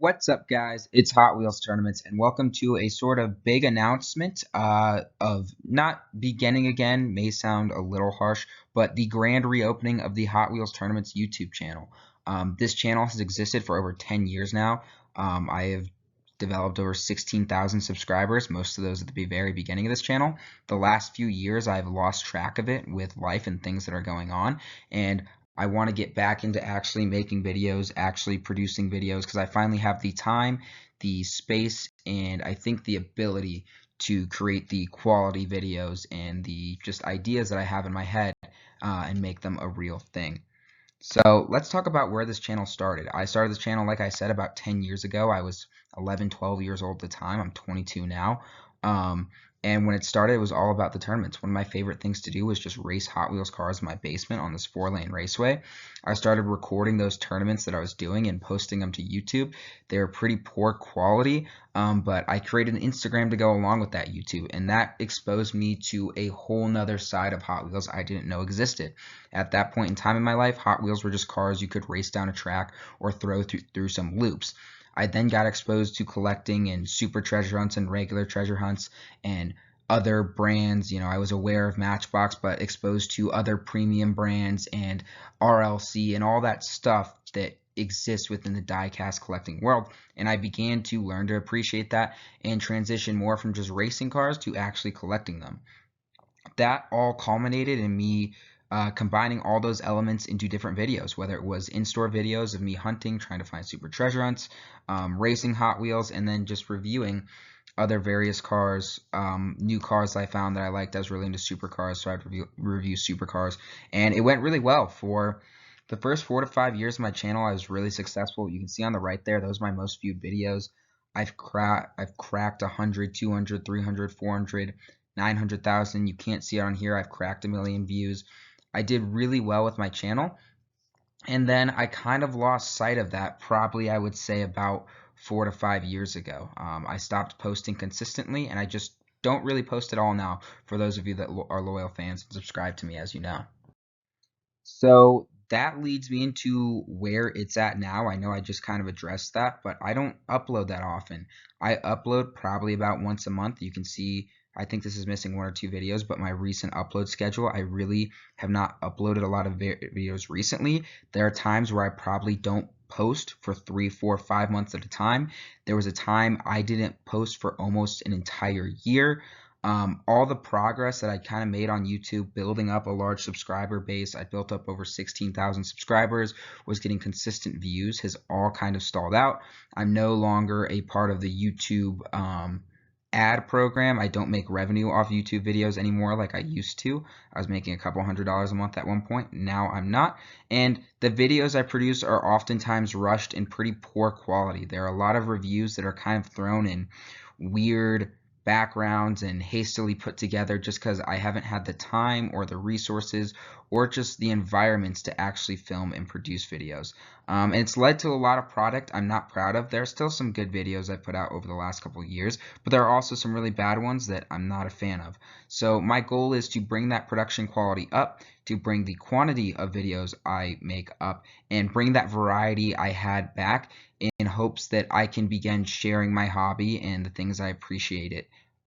What's up, guys? It's Hot Wheels Tournaments, and welcome to a sort of big announcement of not beginning again, may sound a little harsh, but the grand reopening of the Hot Wheels Tournaments YouTube channel. This channel has existed for over 10 years now. I have developed over 16,000 subscribers, most of those at the very beginning of this channel. The last few years, I've lost track of it with life and things that are going on, and I want to get back into actually making videos, actually producing videos, because I finally have the time, the space, and I think the ability to create the quality videos and the just ideas that I have in my head and make them a real thing. So let's talk about where this channel started. I started this channel, like I said, about 10 years ago. I was 11, 12 years old at the time. I'm 22 now. And when it started, it was all about the tournaments. One of my favorite things to do was just race Hot Wheels cars in my basement on this 4-lane raceway. I started recording those tournaments that I was doing and posting them to YouTube. They were pretty poor quality, but I created an Instagram to go along with that YouTube, and that exposed me to a whole nother side of Hot Wheels I didn't know existed. At that point in time in my life, Hot Wheels were just cars you could race down a track or throw through some loops. I then got exposed to collecting and super treasure hunts and regular treasure hunts and other brands. I was aware of Matchbox, but exposed to other premium brands and RLC and all that stuff that exists within the diecast collecting world. And I began to learn to appreciate that and transition more from just racing cars to actually collecting them. That all culminated in me combining all those elements into different videos, whether it was in-store videos of me hunting, trying to find super treasure hunts, racing Hot Wheels, and then just reviewing other various cars, new cars I found that I liked. I was really into supercars, so I'd review supercars, and it went really well. For the first 4 to 5 years of my channel, I was really successful. You can see on the right there, those are my most viewed videos. I've cracked 100, 200, 300, 400, 900,000. You can't see it on here. I've cracked 1 million views. I did really well with my channel, and then I kind of lost sight of that, probably I would say about 4 to 5 years ago. I stopped posting consistently, and I just don't really post at all now, for those of you that are loyal fans and subscribe to me, as you know. So that leads me into where it's at now. I know I just kind of addressed that, but I don't upload that often. I upload probably about once a month. You can see, I think this is missing 1 or 2 videos, but my recent upload schedule, I really have not uploaded a lot of videos recently. There are times where I probably don't post for 3, 4, 5 months at a time. There was a time I didn't post for almost an entire year. All the progress that I kind of made on YouTube, building up a large subscriber base, I built up over 16,000 subscribers, was getting consistent views, has all kind of stalled out. I'm no longer a part of the YouTube ad program. I don't make revenue off YouTube videos anymore like I used to. I was making a couple $100s a month at one point. Now I'm not. And the videos I produce are oftentimes rushed and pretty poor quality. There are a lot of reviews that are kind of thrown in weird backgrounds and hastily put together just because I haven't had the time or the resources or just the environments to actually film and produce videos. And it's led to a lot of product I'm not proud of. There are still some good videos I put out over the last couple of years, but there are also some really bad ones that I'm not a fan of. So my goal is to bring that production quality up, to bring the quantity of videos I make up, and bring that variety I had back, in hopes that I can begin sharing my hobby and the things I appreciate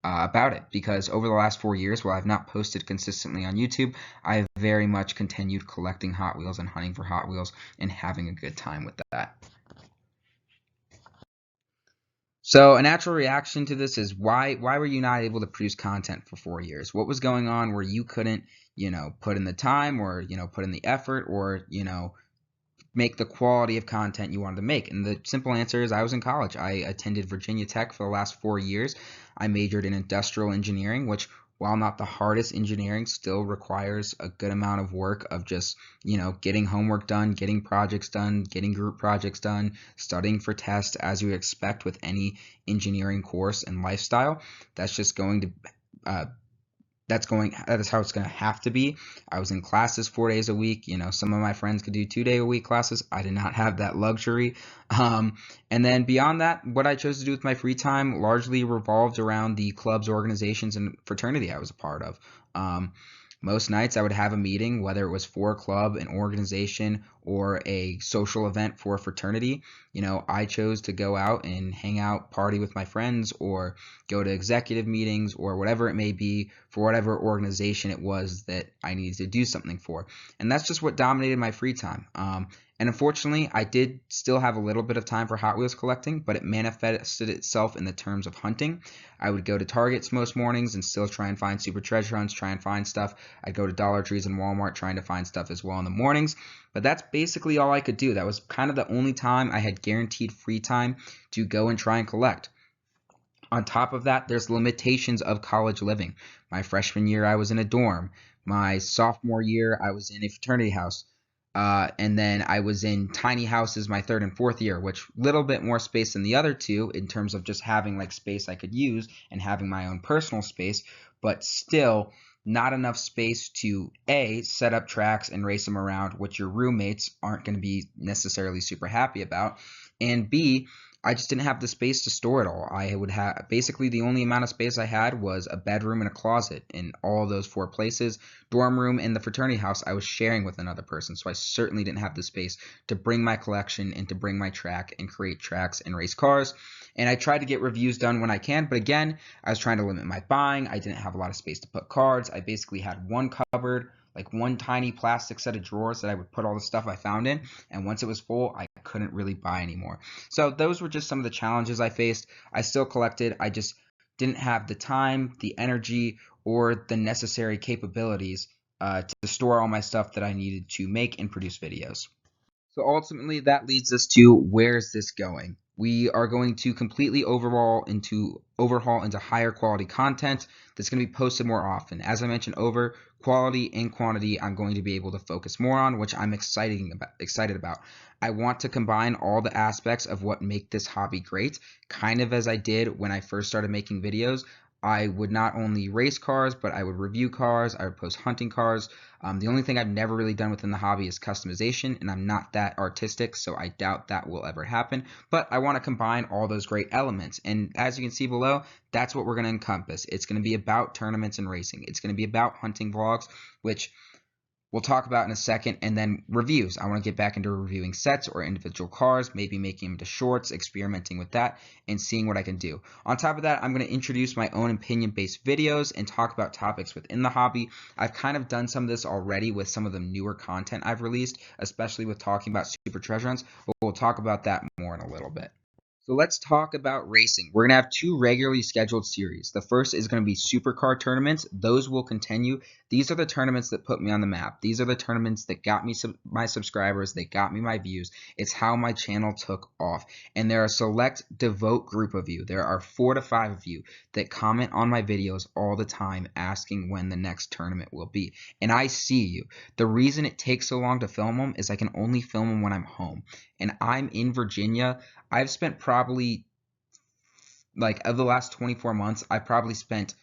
about it. Because over the last 4 years, while I've not posted consistently on YouTube, I have very much continued collecting Hot Wheels and hunting for Hot Wheels and having a good time with that. So a natural reaction to this is, why were you not able to produce content for 4 years? What was going on where you couldn't, put in the time, or, put in the effort, or, make the quality of content you wanted to make? And the simple answer is, I was in college. I attended Virginia Tech for the last 4 years. I majored in industrial engineering, which, while not the hardest engineering, still requires a good amount of work of just, getting homework done, getting projects done, getting group projects done, studying for tests, as you would expect with any engineering course and lifestyle. That's just going to that is how it's going to have to be. I was in classes 4 days a week. Some of my friends could do 2-day-a-week classes. I did not have that luxury. And then beyond that, what I chose to do with my free time largely revolved around the clubs, organizations, and fraternity I was a part of. Most nights I would have a meeting, whether it was for a club, an organization, or a social event for a fraternity. I chose to go out and hang out, party with my friends, or go to executive meetings, or whatever it may be for whatever organization it was that I needed to do something for. And that's just what dominated my free time. And unfortunately, I did still have a little bit of time for Hot Wheels collecting, but it manifested itself in the terms of hunting. I would go to Targets most mornings and still try and find super treasure hunts, try and find stuff. I'd go to Dollar Trees and Walmart trying to find stuff as well in the mornings. But that's basically all I could do. That was kind of the only time I had guaranteed free time to go and try and collect. On top of that, there's limitations of college living. My freshman year, I was in a dorm. My sophomore year, I was in a fraternity house. And then I was in tiny houses my third and fourth year, which little bit more space than the other two in terms of just having like space I could use and having my own personal space, but still not enough space to A, set up tracks and race them around, which your roommates aren't going to be necessarily super happy about, and B, I just didn't have the space to store it all. I would have basically the only amount of space I had was a bedroom and a closet in all those four places. Dorm room and the fraternity house I was sharing with another person, so I certainly didn't have the space to bring my collection and to bring my track and create tracks and race cars. And I tried to get reviews done when I can, but again, I was trying to limit my buying. I didn't have a lot of space to put cards. I basically had one cupboard, like one tiny plastic set of drawers that I would put all the stuff I found in, and once it was full, I couldn't really buy anymore. So those were just some of the challenges I faced. I still collected. I just didn't have the time, the energy, or the necessary capabilities to store all my stuff that I needed to make and produce videos. So ultimately, that leads us to where's this going? We are going to completely overhaul into higher quality content that's going to be posted more often. As I mentioned, over quality and quantity, I'm going to be able to focus more on, which I'm excited about. I want to combine all the aspects of what make this hobby great, kind of as I did when I first started making videos. I would not only race cars, but I would review cars, I would post hunting cars. The only thing I've never really done within the hobby is customization, and I'm not that artistic, so I doubt that will ever happen. But I want to combine all those great elements, and as you can see below, that's what we're going to encompass. It's going to be about tournaments and racing. It's going to be about hunting vlogs, which we'll talk about in a second, and then reviews. I want to get back into reviewing sets or individual cars, maybe making them into shorts, experimenting with that, and seeing what I can do. On top of that, I'm going to introduce my own opinion-based videos and talk about topics within the hobby. I've kind of done some of this already with some of the newer content I've released, especially with talking about super treasure hunts, but we'll talk about that more in a little bit. So let's talk about racing. We're going to have two regularly scheduled series. The first is going to be supercar tournaments. Those will continue. These are the tournaments that put me on the map. These are the tournaments that got me my subscribers, that got me my views. It's how my channel took off. And there are a select devout group of you. There are 4 to 5 of you that comment on my videos all the time asking when the next tournament will be. And I see you. The reason it takes so long to film them is I can only film them when I'm home. And I'm in Virginia. I've spent probably, like, of the last 24 months, I probably spent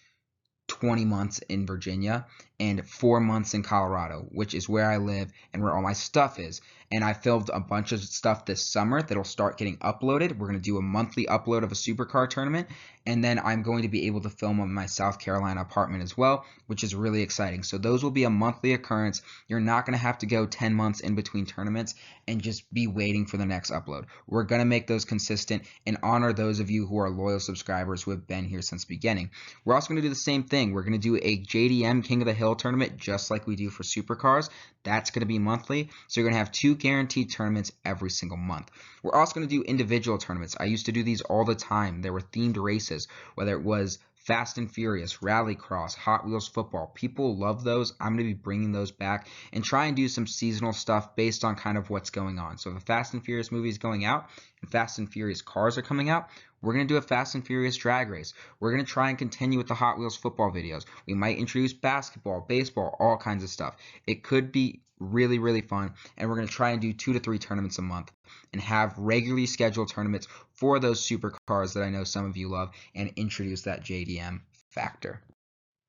20 months in Virginia and 4 months in Colorado, which is where I live and where all my stuff is. And I filmed a bunch of stuff this summer that'll start getting uploaded. We're going to do a monthly upload of a supercar tournament, and then I'm going to be able to film in my South Carolina apartment as well, which is really exciting. So those will be a monthly occurrence. You're not going to have to go 10 months in between tournaments and just be waiting for the next upload. We're going to make those consistent and honor those of you who are loyal subscribers who have been here since the beginning. We're also going to do the same thing. We're going to do a JDM King of the Hill tournament just like we do for supercars. That's going to be monthly. So you're going to have 2 guaranteed tournaments every single month. We're also going to do individual tournaments. I used to do these all the time. There were themed races, whether it was Fast and Furious, Rallycross, Hot Wheels football. People love those. I'm going to be bringing those back and try and do some seasonal stuff based on kind of what's going on. So if a Fast and Furious movie is going out and Fast and Furious cars are coming out, we're going to do a Fast and Furious drag race. We're going to try and continue with the Hot Wheels football videos. We might introduce basketball, baseball, all kinds of stuff. It could be really, really fun, and we're going to try and do 2 to 3 tournaments a month and have regularly scheduled tournaments for those supercars that I know some of you love and introduce that JDM factor.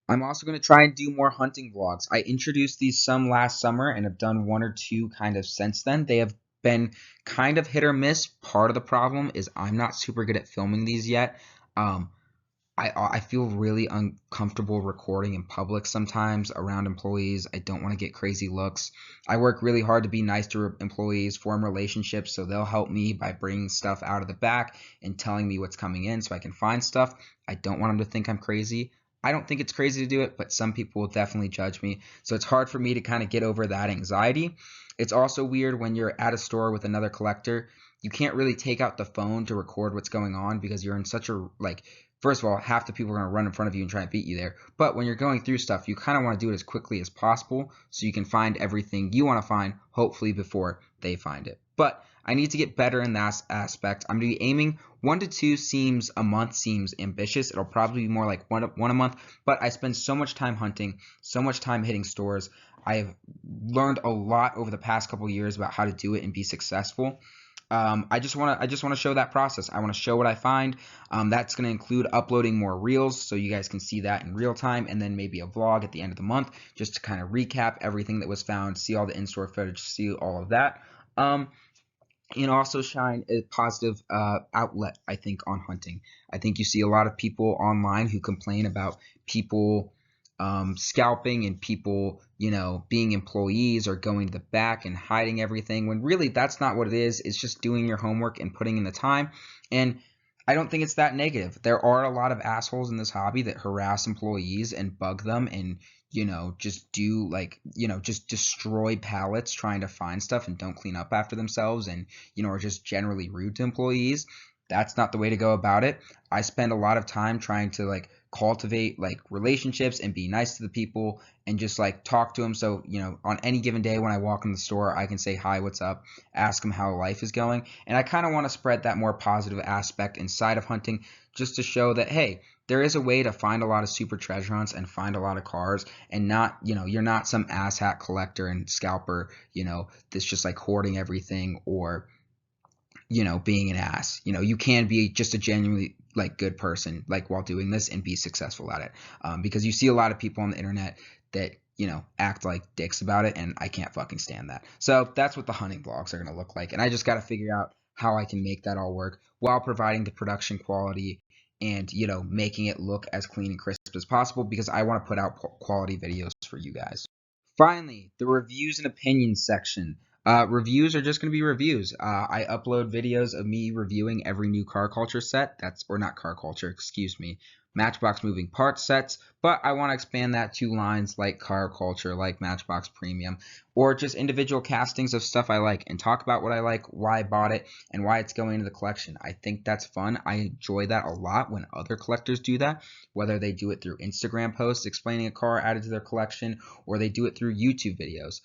I'm also going to try and do more hunting vlogs. I introduced these some last summer and have done 1 or 2 kind of since then. They have been kind of hit or miss. Part of the problem is I'm not super good at filming these yet. I feel really uncomfortable recording in public sometimes around employees. I don't want to get crazy looks. I work really hard to be nice to employees, form relationships, so they'll help me by bringing stuff out of the back and telling me what's coming in so I can find stuff. I don't want them to think I'm crazy. I don't think it's crazy to do it, but some people will definitely judge me. So it's hard for me to kind of get over that anxiety. It's also weird when you're at a store with another collector. You can't really take out the phone to record what's going on because you're in such a like first of all, half the people are going to run in front of you and try and beat you there. But when you're going through stuff, you kind of want to do it as quickly as possible so you can find everything you want to find, hopefully before they find it. But I need to get better in that aspect. I'm going to be aiming 1 to 2 seems a month seems ambitious. It'll probably be more like one a month. But I spend so much time hunting, so much time hitting stores. I've learned a lot over the past couple of years about how to do it and be successful. I just want to show that process. I want to show what I find. That's going to include uploading more reels so you guys can see that in real time, and then maybe a vlog at the end of the month just to kind of recap everything that was found, see all the in-store footage, see all of that. And also shine a positive outlet, I think, on hunting. I think you see a lot of people online who complain about people scalping and people, being employees or going to the back and hiding everything when really that's not what it is. It's just doing your homework and putting in the time. And I don't think it's that negative. There are a lot of assholes in this hobby that harass employees and bug them and, just do just destroy pallets trying to find stuff and don't clean up after themselves and, are just generally rude to employees. That's not the way to go about it. I spend a lot of time trying to cultivate relationships and be nice to the people and just talk to them. So, on any given day when I walk in the store, I can say, hi, what's up, ask them how life is going. And I kind of want to spread that more positive aspect inside of hunting just to show that, hey, there is a way to find a lot of super treasure hunts and find a lot of cars and not, you're not some asshat collector and scalper, that's just hoarding everything or being an ass. You can be just a genuinely good person while doing this and be successful at it. Because you see a lot of people on the internet that act like dicks about it, and I can't fucking stand that. So that's what the hunting vlogs are gonna look like, and I just got to figure out how I can make that all work while providing the production quality and making it look as clean and crisp as possible because I want to put out quality videos for you guys. Finally, the reviews and opinions section. Reviews are just going to be reviews. I upload videos of me reviewing every new car culture set. Or not car culture, excuse me. Matchbox moving parts sets, but I want to expand that to lines like car culture, like Matchbox Premium, or just individual castings of stuff I like and talk about what I like, why I bought it, and why it's going into the collection. I think that's fun. I enjoy that a lot when other collectors do that, whether they do it through Instagram posts explaining a car added to their collection or they do it through YouTube videos.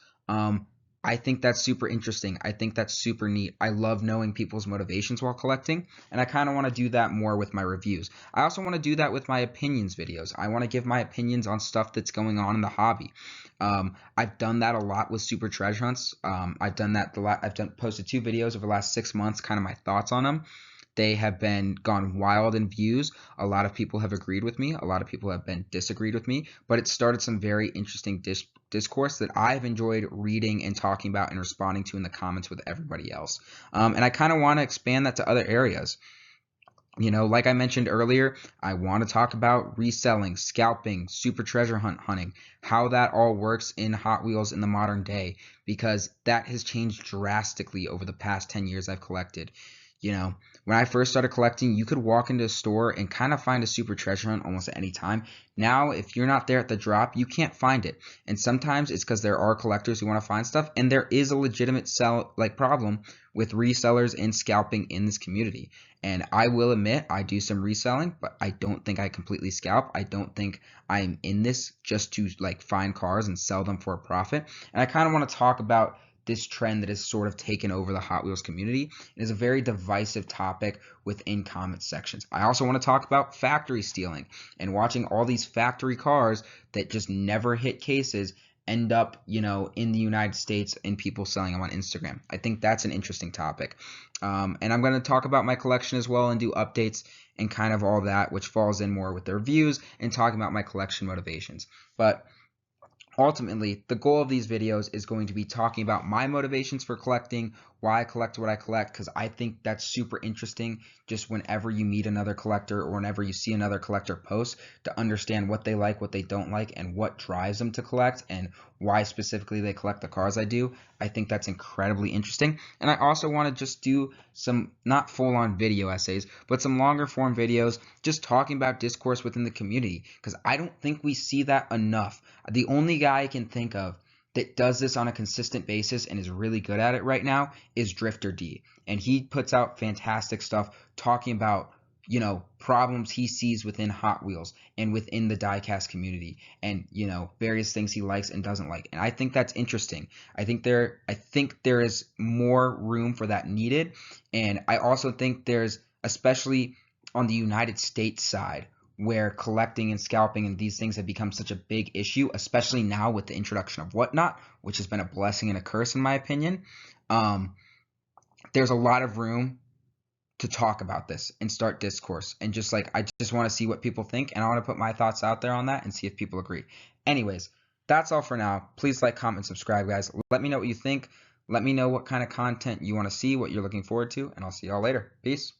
I think that's super interesting. I think that's super neat. I love knowing people's motivations while collecting, and I kind of want to do that more with my reviews. I also want to do that with my opinions videos. I want to give my opinions on stuff that's going on in the hobby. I've done that a lot with super treasure hunts. I've done that posted 2 videos over the last 6 months, kind of my thoughts on them. They have gone wild in views. A lot of people have agreed with me. A lot of people have been disagreed with me, but it started some very interesting discourse that I've enjoyed reading and talking about and responding to in the comments with everybody else. And I kind of want to expand that to other areas. Like I mentioned earlier, I want to talk about reselling, scalping, super treasure hunting, how that all works in Hot Wheels in the modern day, because that has changed drastically over the past 10 years I've collected. When I first started collecting, you could walk into a store and kind of find a super treasure hunt almost at any time. Now, if you're not there at the drop, you can't find it. And sometimes it's because there are collectors who want to find stuff, and there is a legitimate problem with resellers and scalping in this community. And I will admit, I do some reselling, but I don't think I completely scalp. I don't think I'm in this just to find cars and sell them for a profit. And I kind of want to talk about this trend that has sort of taken over the Hot Wheels community. It is a very divisive topic within comment sections. I also want to talk about factory stealing and watching all these factory cars that just never hit cases end up, in the United States and people selling them on Instagram. I think that's an interesting topic. And I'm going to talk about my collection as well and do updates and kind of all that, which falls in more with the reviews and talking about my collection motivations. But ultimately, the goal of these videos is going to be talking about my motivations for collecting, why I collect what I collect, because I think that's super interesting just whenever you meet another collector or whenever you see another collector post, to understand what they like, what they don't like, and what drives them to collect, and why specifically they collect the cars I do. I think that's incredibly interesting. And I also want to just do some, not full-on video essays, but some longer form videos just talking about discourse within the community, because I don't think we see that enough. The only guy I can think of that does this on a consistent basis and is really good at it right now is Drifter D. And he puts out fantastic stuff talking about, problems he sees within Hot Wheels and within the diecast community, and various things he likes and doesn't like. And I think that's interesting. I think there is more room for that needed. And I also think there's, especially on the United States side, where collecting and scalping and these things have become such a big issue, especially now with the introduction of Whatnot, which has been a blessing and a curse in my opinion. There's a lot of room to talk about this and start discourse, and just like, I just want to see what people think, and I want to put my thoughts out there on that and see if people agree. Anyways, that's all for now. Please like, comment, subscribe, guys. Let me know what you think. Let me know what kind of content you want to see, what you're looking forward to, and I'll see y'all later. Peace.